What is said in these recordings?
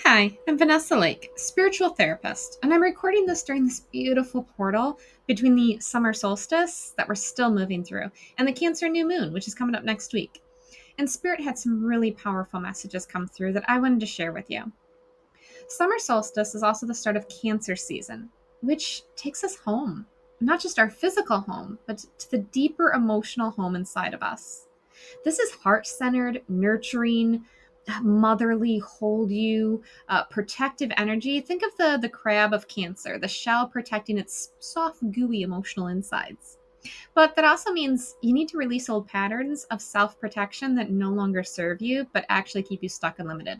Hi, I'm Vanessa Lake, spiritual therapist, and I'm recording this during this beautiful portal between the summer solstice that we're still moving through and the Cancer new moon, which is coming up next week. And Spirit had some really powerful messages come through that I wanted to share with you. Summer solstice is also the start of Cancer season, which takes us home, not just our physical home, but to the deeper emotional home inside of us. This is heart centered, nurturing, motherly, hold you, protective energy. Think of the crab of Cancer, the shell protecting its soft, gooey emotional insides. But that also means you need to release old patterns of self protection that no longer serve you, but actually keep you stuck and limited.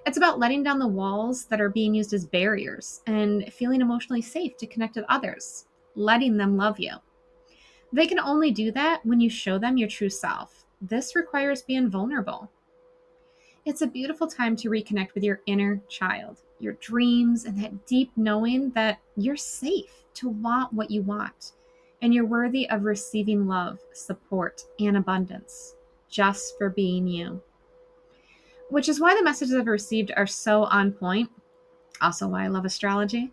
It's about letting down the walls that are being used as barriers and feeling emotionally safe to connect with others, letting them love you. They can only do that when you show them your true self. This requires being vulnerable. It's a beautiful time to reconnect with your inner child, your dreams, and that deep knowing that you're safe to want what you want and you're worthy of receiving love, support, and abundance just for being you. Which is why the messages I've received are so on point. Also, why I love astrology.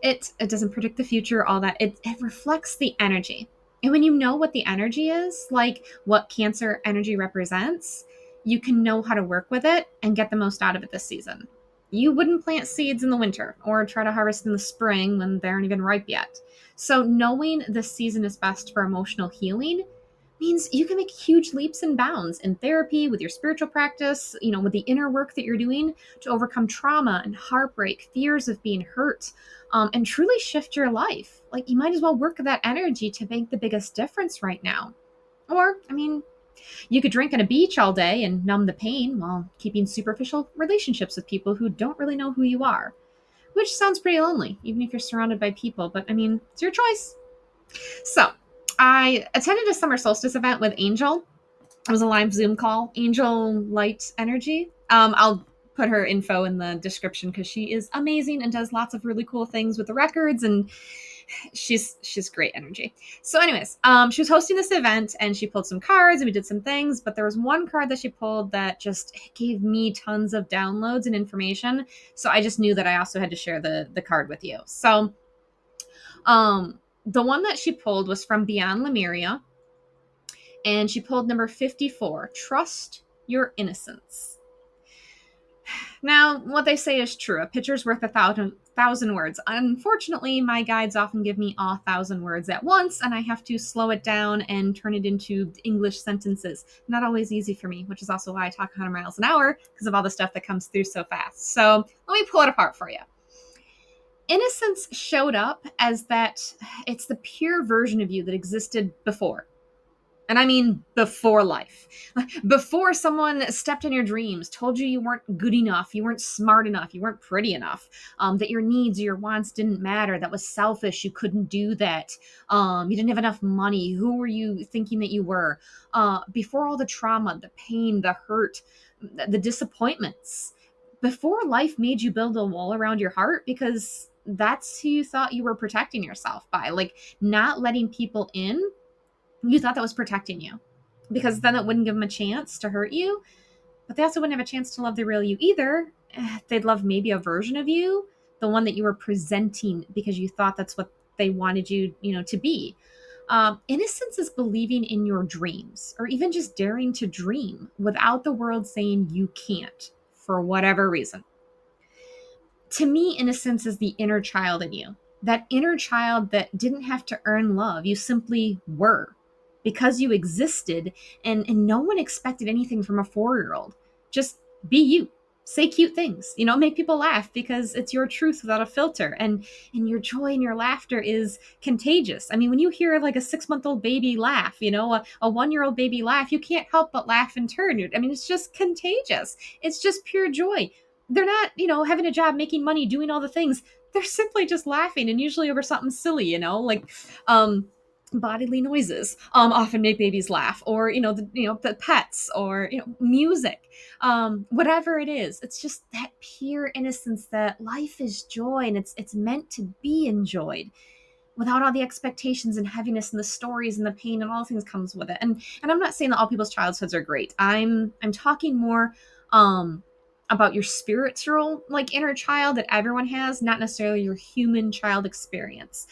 It doesn't predict the future, all that. It reflects the energy. And when you know what the energy is, like what Cancer energy represents, you can know how to work with it and get the most out of it this season. You wouldn't plant seeds in the winter or try to harvest in the spring when they aren't even ripe yet. So knowing this season is best for emotional healing means you can make huge leaps and bounds in therapy, with your spiritual practice, with the inner work that you're doing to overcome trauma and heartbreak, fears of being hurt, and truly shift your life. Like, you might as well work that energy to make the biggest difference right now. Or, you could drink on a beach all day and numb the pain while keeping superficial relationships with people who don't really know who you are, which sounds pretty lonely, even if you're surrounded by people. But it's your choice. So, I attended a summer solstice event with Angel. It was a live Zoom call. Angel Light Energy. I'll put her info in the description because she is amazing and does lots of really cool things with the records, and she's great energy. So, anyways, she was hosting this event and she pulled some cards and we did some things, but there was one card that she pulled that just gave me tons of downloads and information. So I just knew that I also had to share the card with you. So, the one that she pulled was from Beyond Lemuria, and she pulled number 54, Trust Your Innocence. Now, what they say is true. A picture's worth a thousand words. Unfortunately, my guides often give me all 1,000 words at once, and I have to slow it down and turn it into English sentences. Not always easy for me, which is also why I talk 100 miles an hour, because of all the stuff that comes through so fast. So let me pull it apart for you. Innocence showed up as that it's the pure version of you that existed before. And I mean before life. Before someone stepped in your dreams, told you you weren't good enough, you weren't smart enough, you weren't pretty enough, that your needs or your wants didn't matter, that was selfish, you couldn't do that, you didn't have enough money, who were you thinking that you were? Before all the trauma, the pain, the hurt, the disappointments, before life made you build a wall around your heart because that's who you thought you were protecting yourself by, like not letting people in. You thought that was protecting you because then it wouldn't give them a chance to hurt you, but they also wouldn't have a chance to love the real you either. They'd love maybe a version of you, the one that you were presenting because you thought that's what they wanted you, to be. Innocence is believing in your dreams or even just daring to dream without the world saying you can't for whatever reason. To me, innocence is the inner child in you. That inner child that didn't have to earn love. You simply were because you existed, and no one expected anything from a 4-year old. Just be you. Say cute things, make people laugh because it's your truth without a filter. And your joy and your laughter is contagious. I mean, when you hear like a 6-month-old baby laugh, a 1-year-old baby laugh, you can't help but laugh in turn. It's just contagious. It's just pure joy. They're not, having a job, making money, doing all the things. They're simply just laughing, and usually over something silly, like bodily noises often make babies laugh, or the pets, or music, whatever it is. It's just that pure innocence that life is joy, and it's meant to be enjoyed without all the expectations and heaviness and the stories and the pain and all things comes with it. And I'm not saying that all people's childhoods are great. I'm talking more about your spiritual like inner child that everyone has, not necessarily your human child experience.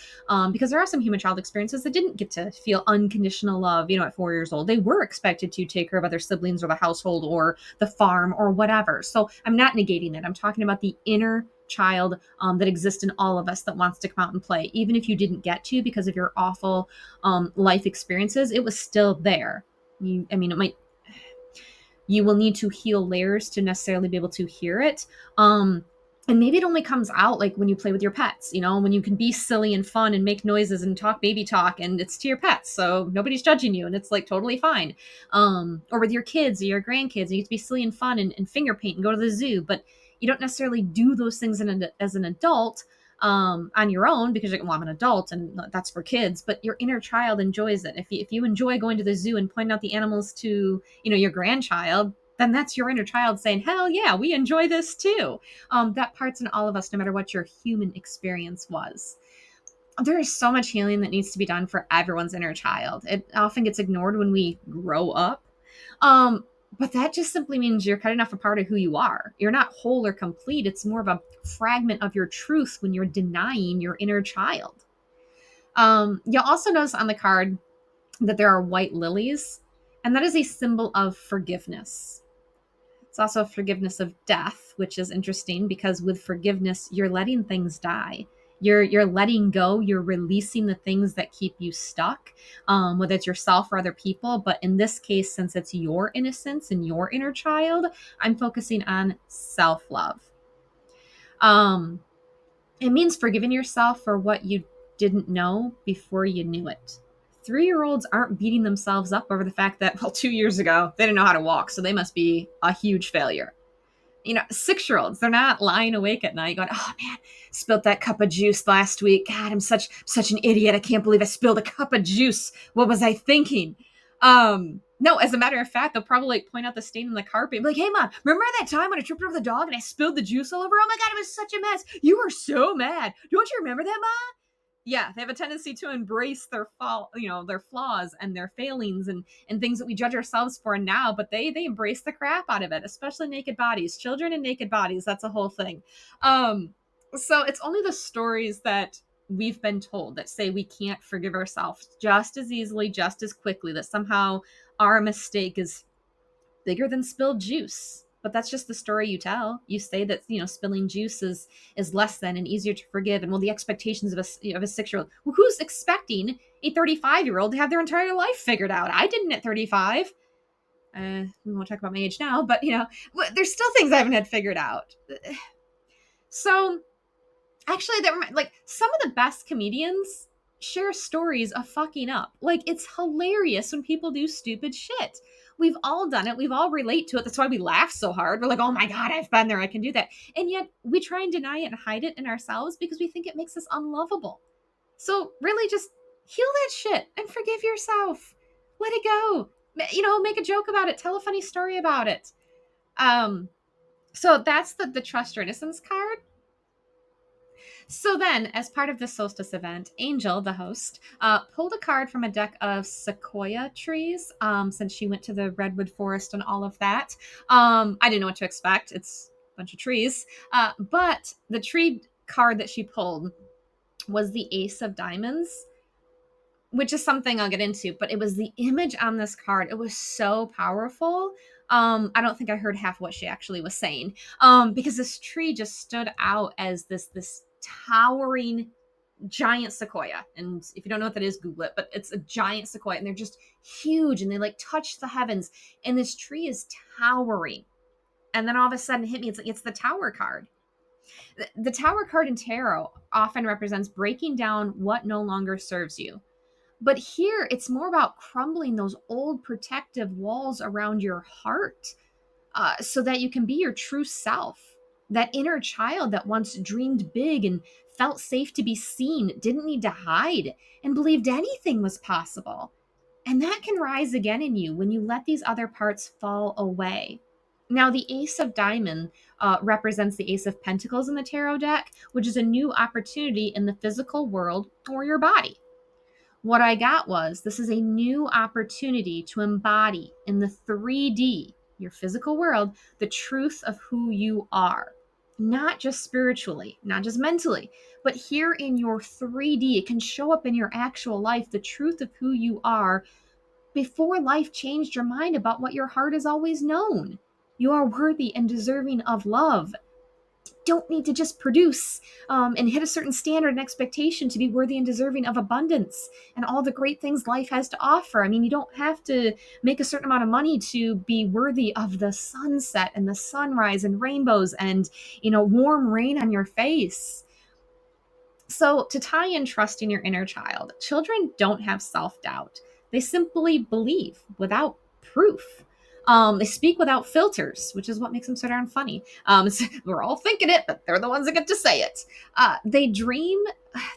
Because there are some human child experiences that didn't get to feel unconditional love, at 4 years old. They were expected to take care of other siblings or the household or the farm or whatever. So I'm not negating that. I'm talking about the inner child that exists in all of us that wants to come out and play. Even if you didn't get to because of your awful life experiences, it was still there. It might, you will need to heal layers to necessarily be able to hear it. And maybe it only comes out like when you play with your pets, when you can be silly and fun and make noises and talk baby talk, and it's to your pets, so nobody's judging you and it's like totally fine. Or with your kids or your grandkids, and you get to be silly and fun and finger paint and go to the zoo, but you don't necessarily do those things as an adult on your own, because you're like, well, I'm an adult and that's for kids, but your inner child enjoys it. If you enjoy going to the zoo and pointing out the animals to, your grandchild, then that's your inner child saying, hell yeah, we enjoy this too. That part's in all of us, no matter what your human experience was. There is so much healing that needs to be done for everyone's inner child. It often gets ignored when we grow up. But that just simply means you're cutting off a part of who you are. You're not whole or complete. It's more of a fragment of your truth when you're denying your inner child. You'll also notice on the card that there are white lilies, and that is a symbol of forgiveness. It's also forgiveness of death, which is interesting because with forgiveness, you're letting things die. You're letting go. You're releasing the things that keep you stuck, whether it's yourself or other people. But in this case, since it's your innocence and your inner child, I'm focusing on self-love. It means forgiving yourself for what you didn't know before you knew it. 3-year-olds aren't beating themselves up over the fact that, well, 2 years ago, they didn't know how to walk, so they must be a huge failure. 6-year-olds, they're not lying awake at night going, oh man, spilled that cup of juice last week. God, I'm such an idiot. I can't believe I spilled a cup of juice. What was I thinking? No, as a matter of fact, they'll probably like point out the stain in the carpet and be like, hey mom, remember that time when I tripped over the dog and I spilled the juice all over? Oh my God, it was such a mess. You were so mad. Don't you remember that, mom? Yeah, they have a tendency to embrace their their flaws and their failings and things that we judge ourselves for now, but they embrace the crap out of it, especially naked bodies, children and naked bodies. That's a whole thing. So it's only the stories that we've been told that say we can't forgive ourselves just as easily, just as quickly, that somehow our mistake is bigger than spilled juice. But that's just the story you tell. You say that spilling juice is less than and easier to forgive, and well, the expectations of a 6-year-old. Well, who's expecting a 35-year-old to have their entire life figured out? I didn't at 35. We won't talk about my age now, but there's still things I haven't had figured out. So actually, like some of the best comedians share stories of fucking up. Like, it's hilarious when people do stupid shit. We've all done it. We've all relate to it. That's why we laugh so hard. We're like, oh my God, I've been there. I can do that. And yet we try and deny it and hide it in ourselves because we think it makes us unlovable. So really just heal that shit and forgive yourself. Let it go. Make a joke about it. Tell a funny story about it. So that's the Trust Your Innocence card. So then, as part of the Solstice event, Angel, the host, pulled a card from a deck of sequoia trees, since she went to the redwood forest and all of that. I didn't know what to expect. It's a bunch of trees. But the tree card that she pulled was the Ace of Diamonds, which is something I'll get into, but it was the image on this card. It was so powerful. I don't think I heard half what she actually was saying, because this tree just stood out as this towering giant sequoia. And if you don't know what that is, Google it, but it's a giant sequoia and they're just huge and they like touch the heavens. And this tree is towering. And then all of a sudden it hit me. It's the Tower card. The Tower card in tarot often represents breaking down what no longer serves you. But here, it's more about crumbling those old protective walls around your heart, so that you can be your true self. That inner child that once dreamed big and felt safe to be seen, didn't need to hide, and believed anything was possible. And that can rise again in you when you let these other parts fall away. Now, the Ace of Diamond represents the Ace of Pentacles in the tarot deck, which is a new opportunity in the physical world or your body. What I got was, this is a new opportunity to embody in the 3D your physical world, the truth of who you are. Not just spiritually, not just mentally, but here in your 3D. It can show up in your actual life, the truth of who you are before life changed your mind about what your heart has always known. You are worthy and deserving of love. Don't need to just produce and hit a certain standard and expectation to be worthy and deserving of abundance and all the great things life has to offer. I mean, you don't have to make a certain amount of money to be worthy of the sunset and the sunrise and rainbows and, warm rain on your face. So, to tie in trusting your inner child, children don't have self doubt. They simply believe without proof. They speak without filters, which is what makes them so darn funny. We're all thinking it, but they're the ones that get to say it. They dream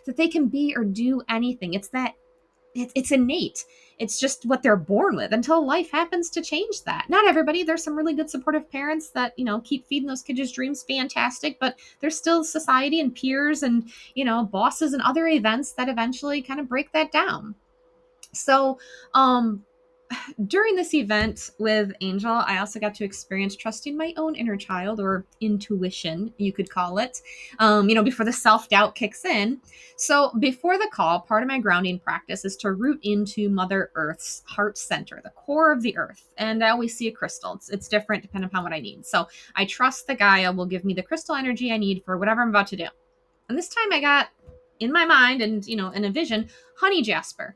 that they can be or do anything. It's innate. It's just what they're born with until life happens to change that. Not everybody. There's some really good supportive parents that, keep feeding those kids' dreams. Fantastic. But there's still society and peers and, bosses and other events that eventually kind of break that down. So, during this event with Angel, I also got to experience trusting my own inner child, or intuition, you could call it, before the self-doubt kicks in. So before the call, part of my grounding practice is to root into Mother Earth's heart center, the core of the earth. And I always see a crystal. It's different depending upon what I need. So I trust the Gaia will give me the crystal energy I need for whatever I'm about to do. And this time I got in my mind and, in a vision, honey jasper.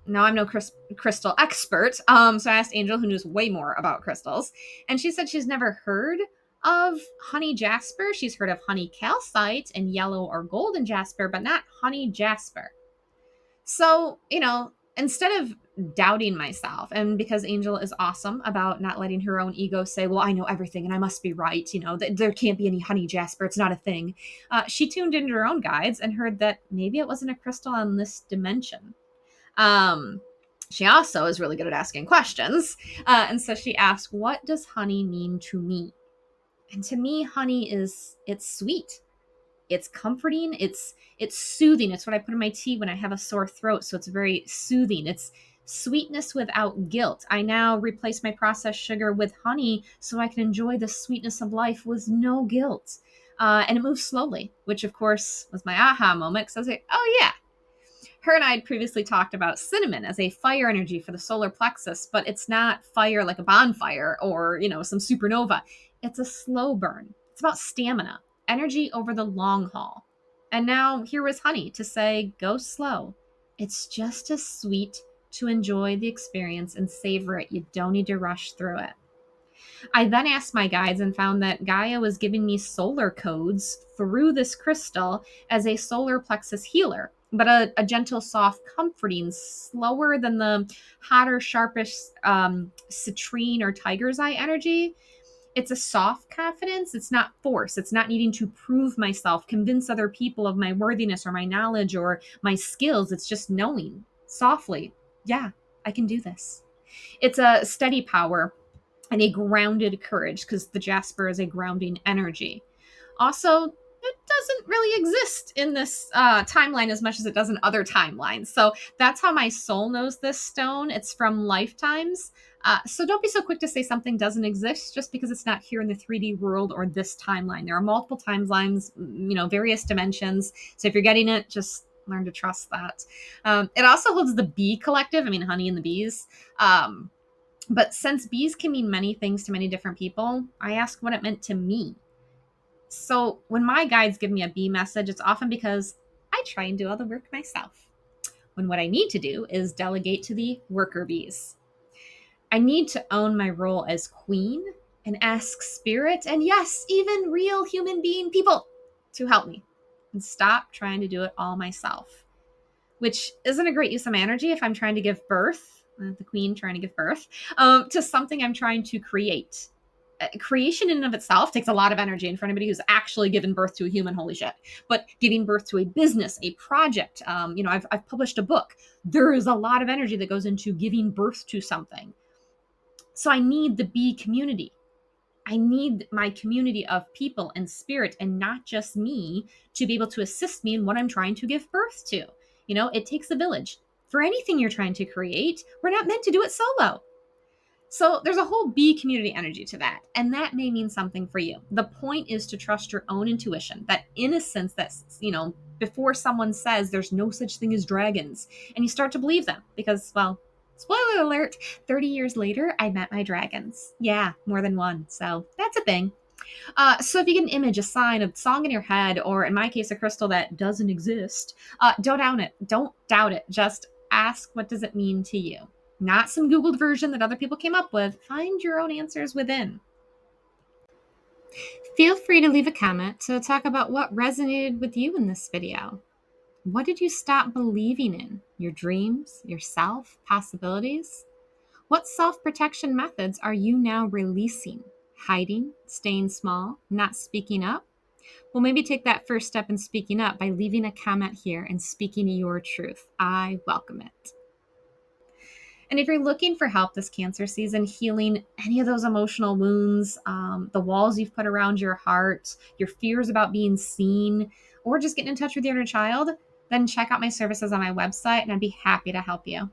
Now, I'm no crystal expert, so I asked Angel, who knows way more about crystals, and she said she's never heard of honey jasper. She's heard of honey calcite and yellow or golden jasper, but not honey jasper. So, instead of doubting myself, and because Angel is awesome about not letting her own ego say, well, I know everything and I must be right, there can't be any honey jasper, it's not a thing, she tuned into her own guides and heard that maybe it wasn't a crystal on this dimension. She also is really good at asking questions. And so she asked, what does honey mean to me? And to me, honey it's sweet. It's comforting. It's soothing. It's what I put in my tea when I have a sore throat. So it's very soothing. It's sweetness without guilt. I now replace my processed sugar with honey so I can enjoy the sweetness of life with no guilt. And it moves slowly, which of course was my aha moment. Because I was like, oh yeah, her and I had previously talked about cinnamon as a fire energy for the solar plexus, but it's not fire like a bonfire or, some supernova. It's a slow burn. It's about stamina, energy over the long haul. And now here was honey to say, go slow. It's just as sweet to enjoy the experience and savor it. You don't need to rush through it. I then asked my guides and found that Gaia was giving me solar codes through this crystal as a solar plexus healer, but a gentle, soft, comforting, slower than the hotter, sharpish citrine or tiger's eye energy. It's a soft confidence. It's not force. It's not needing to prove myself, convince other people of my worthiness or my knowledge or my skills. It's just knowing softly, yeah, I can do this. It's a steady power and a grounded courage, because the jasper is a grounding energy. Also, it doesn't really exist in this timeline as much as it does in other timelines. So that's how my soul knows this stone. It's from lifetimes. So don't be so quick to say something doesn't exist just because it's not here in the 3D world or this timeline. There are multiple timelines, various dimensions. So if you're getting it, just learn to trust that. It also holds the bee collective. I mean, honey and the bees. But since bees can mean many things to many different people, I asked what it meant to me. So when my guides give me a bee message, it's often because I try and do all the work myself, when what I need to do is delegate to the worker bees. I need to own my role as queen and ask spirit, and yes, even real human being people, to help me and stop trying to do it all myself, which isn't a great use of my energy if I'm trying to give birth, the queen trying to give birth, to something I'm trying to create. Creation in and of itself takes a lot of energy, and for anybody who's actually given birth to a human, holy shit. But giving birth to a business, a project, I've published a book. There is a lot of energy that goes into giving birth to something. So I need the bee community. I need my community of people and spirit, and not just me, to be able to assist me in what I'm trying to give birth to. It takes a village. For anything you're trying to create, we're not meant to do it solo. So there's a whole bee community energy to that, and that may mean something for you. The point is to trust your own intuition, that innocence that's, before someone says there's no such thing as dragons, and you start to believe them because, well, spoiler alert, 30 years later, I met my dragons. Yeah, more than one. So that's a thing. So if you get an image, a sign, a song in your head, or in my case, a crystal that doesn't exist, don't doubt it. Don't doubt it. Just ask, what does it mean to you? Not some Googled version that other people came up with. Find your own answers within. Feel free to leave a comment to talk about what resonated with you in this video. What did you stop believing in? Your dreams, yourself, possibilities? What self-protection methods are you now releasing? Hiding, staying small, not speaking up? Well, maybe take that first step in speaking up by leaving a comment here and speaking your truth. I welcome it. And if you're looking for help this Cancer season, healing any of those emotional wounds, the walls you've put around your heart, your fears about being seen, or just getting in touch with your inner child, then check out my services on my website and I'd be happy to help you.